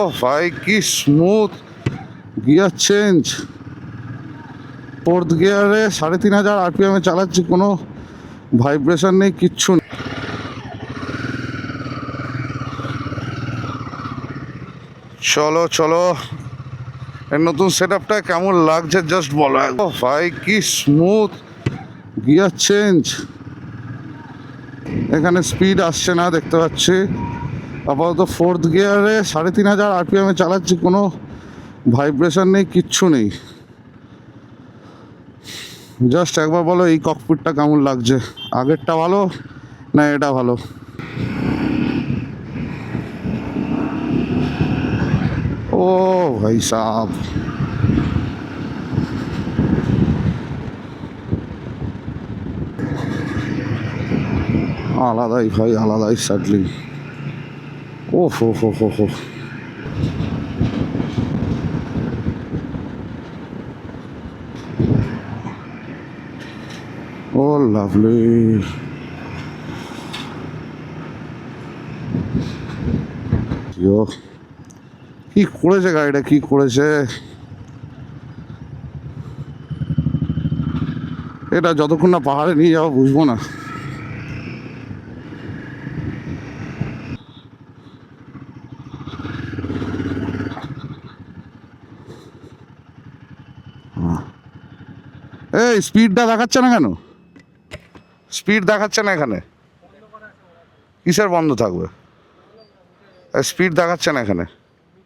ও ভাই কি smooth gear change, fourth গিয়ারে 3500 RPM এ চালাচ্ছি, কোনো ভাইব্রেশন নেই, কিচ্ছু নেই। চলো চলো, এর নতুন সেট আপটা কেমন লাগছে জাস্ট বলো। ও ভাই কি স্মুথ গিয়ার চেঞ্জ, এখানে স্পিড আসছে না দেখতে পাচ্ছি। আপাতত ফোর্থ গিয়ারে 3500 RPM এ চালাচ্ছি, কোনো ভাইব্রেশন নেই, কিচ্ছু নেই। জাস্ট একবার বলো এই ককপিটটা কেমন লাগছে, আগেরটা ভালো না এটা ভালো? ও ভাই সাহ, আলাদাই ভাই, আলাদাই সাডলি। ও হো। ও লাভলি। কি করেছে গাড়িটা, কি করেছে এটা, যতক্ষণ না পাহাড়ে নিয়ে যাবো বুঝবো না। এই স্পিডটা দেখাচ্ছে না কেন? স্পিড দেখাচ্ছে না এখানে, কিসের বন্ধ থাকবে? স্পিড দেখাচ্ছে না এখানে।